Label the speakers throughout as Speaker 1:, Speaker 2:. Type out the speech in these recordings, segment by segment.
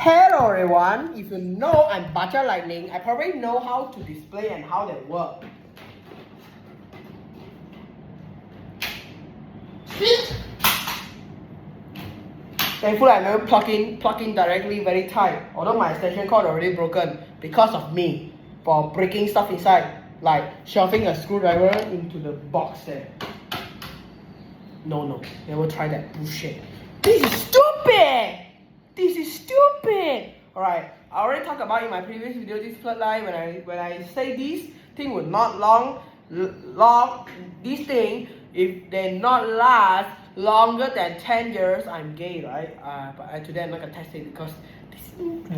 Speaker 1: Hello everyone, if you know I'm Bajaj Lightning, I probably know how to display and how they work. Thankfully I never plug in directly very tight, although my extension cord already broken because of me for breaking stuff inside, like shoving a screwdriver into the box there. No, never try that bullshit. This is stupid! This is stupid! Alright, I already talked about in my previous video this floodlight when I say this thing would not this thing, if they not last longer than 10 years, I'm gay, right? But today I'm not gonna test it because this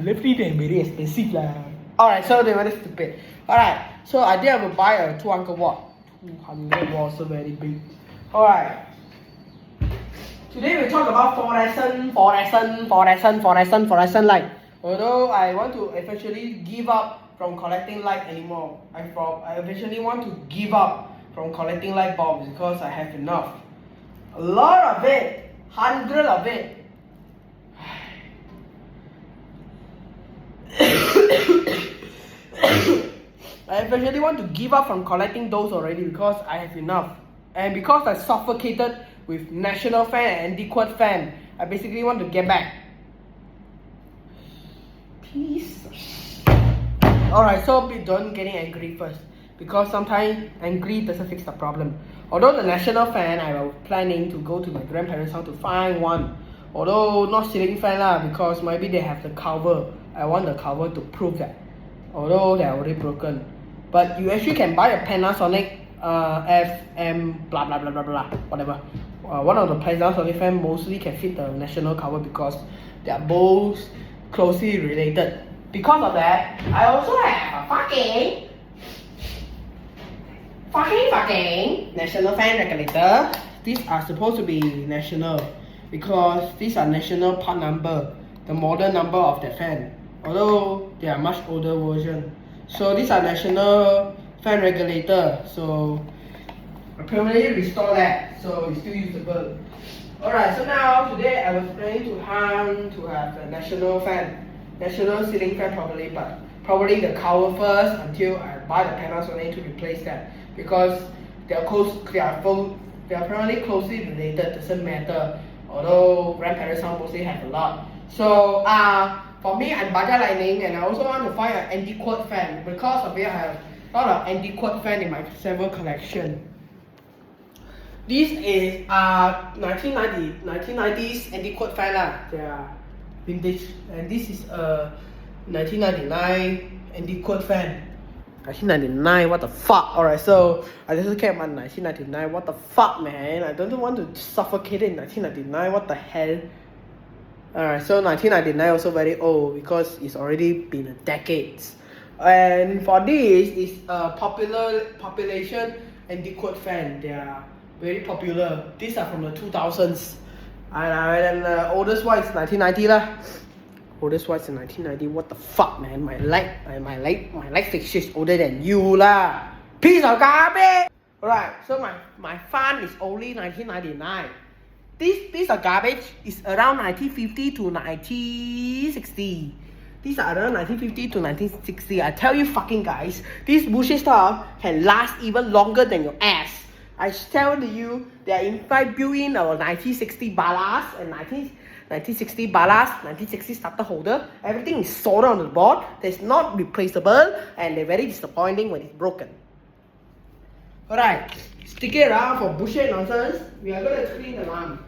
Speaker 1: lovely thing very expensive lah. Alright, so they very stupid. Alright, so I did have to buy a 200 watt. 200 watts, so very big. Alright. Today we talk about fluorescent light. Although I want to eventually give up from collecting light anymore. I eventually want to give up from collecting light bulbs because I have enough. A lot of it, hundreds of it. I eventually want to give up from collecting those already because I have enough. And because I suffocated with national fan and anti-quad fan, I basically want to get back. Peace. Alright, so don't getting angry first, because sometimes angry doesn't fix the problem. Although the national fan, I was planning to go to my grandparents' house to find one. Although not ceiling fan lah, because maybe they have the cover. I want the cover to prove that. Although they are already broken. But you actually can buy a Panasonic FM blah blah blah blah blah whatever. One of the Panasonic fan mostly can fit the national cover because they are both closely related. Because of that, I also have a fucking national fan regulator. These are supposed to be national because these are national part number, the model number of the fan. Although they are much older version. So these are national fan regulator. So I permanently restore that, so it's still usable. Alright, so now today I was planning to have a national ceiling fan probably, but probably the cover first until I buy the Panasonic to replace that, because they are apparently closely related, doesn't matter. Although grandparents mostly have a lot. So for me, I'm Bajaj Lightning, and I also want to find an anti-quad fan. Because of it, I have a lot of anti-quad fan in my server collection. This is 1990s anti-quad fan lah. They are vintage, and this is a 1999 anti-quad fan. 1999, what the fuck? Alright, so I just came on 1999. What the fuck, man? I don't want to suffocate it in 1999. What the hell? Alright, so 1999 also very old because it's already been decades. And for this is a population anti-quad fan. They are very popular. These are from the 2000s. And the oldest one is 1990 lah. Oldest one is 1990. What the fuck, man? My light fixture is older than you lah. Piece of garbage. Alright, so my fan is only 1999. This piece of garbage is around 1950 to 1960. These are around 1950 to 1960. I tell you fucking guys, this bullshit stuff can last even longer than your ass. I tell you, they are in fact built in our 1960 ballast and 1960 ballast, 1960 starter holder. Everything is soldered on the board. It's not replaceable, and they're very disappointing when it's broken. Alright, stick it around for bullshit nonsense. We are going to clean the lamp.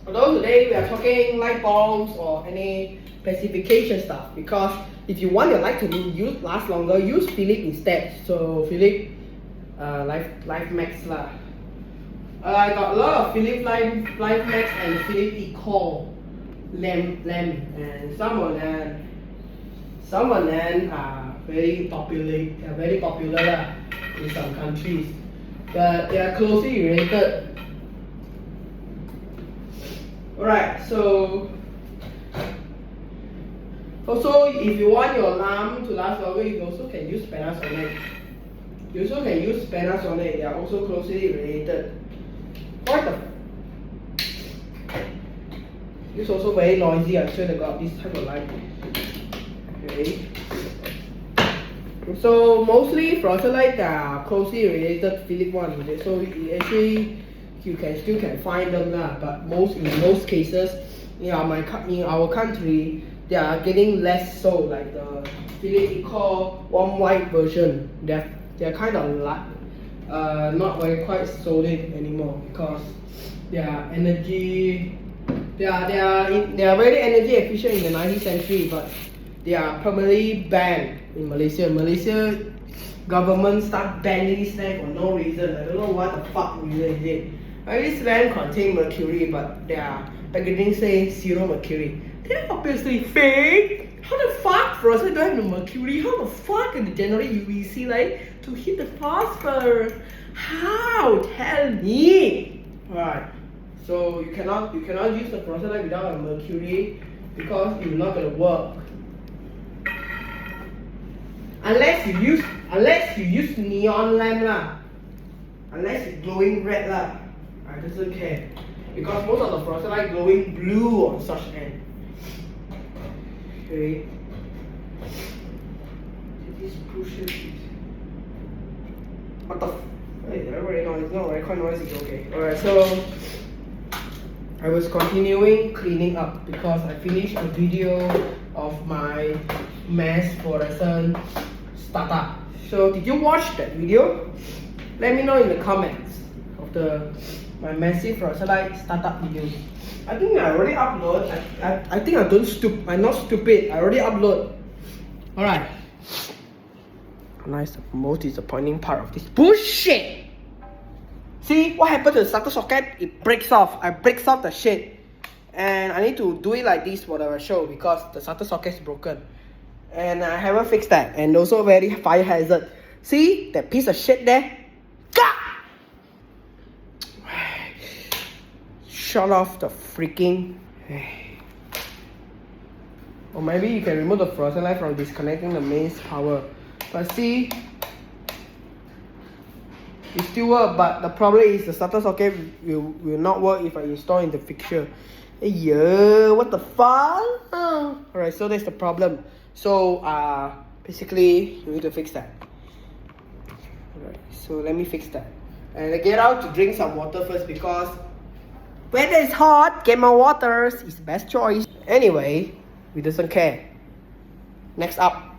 Speaker 1: Although today we are talking light bulbs or any specification stuff, because if you want your light to last longer, use Philips instead. So Philips Life Max lah. I got a lot of Philips Life Max and Philips Eco lamp, and some of them are very popular lah in some countries, but they are closely related. Alright, so also if you want your lamp to last longer, you also can use Panasonic. They are also closely related. What the It's also very noisy. I swear to God, this type of light. Okay. So mostly fluorescent light are closely related to Philips one. Okay? So actually you still can find them lah. But in most cases, in our country, they are getting less so. Like the Philips call one white version. They're kind of not very quite solid anymore because their energy. They are very energy efficient in the 19th century, but they are permanently banned in Malaysia. Malaysia government start banning this lamp for no reason. I don't know what the fuck reason is it. This lamp contain mercury, but their packaging says zero mercury. They're obviously fake. How the fuck fluorescent don't have the mercury? How the fuck can they generate UVC light to hit the phosphor? How? Tell me. Right. So you cannot use the fluorescent light without a mercury because it's not gonna work. Unless you use neon lamp lah. Unless it's glowing red lah. I doesn't care. Because most of the fluorescent light glowing blue on such end. Okay. This bullshit. What the hey, everybody knows it's not very quite noisy, okay. Alright, so I was continuing cleaning up because I finished a video of my mass fluorescent startup. So did you watch that video? Let me know in the comments of my massive fluorescent light startup video. I think I already upload. I think I'm not stupid. I already upload. Alright. Nice, the most disappointing part of this bullshit. See what happened to the starter socket? It breaks off. I breaks off the shit. And I need to do it like this for the show because the starter socket is broken. And I haven't fixed that. And also very fire hazard. See that piece of shit there? Gah! Shut off the freaking. Or maybe you can remove the fluorescent light from disconnecting the mains power. But see, it still works, but the problem is the starter socket will not work if I install in the fixture. Hey, what the fuck? Alright, so that's the problem. So basically you need to fix that. Alright, so let me fix that. And I get out to drink some water first because weather is hot, get more waters is the best choice. Anyway, we doesn't care. Next up.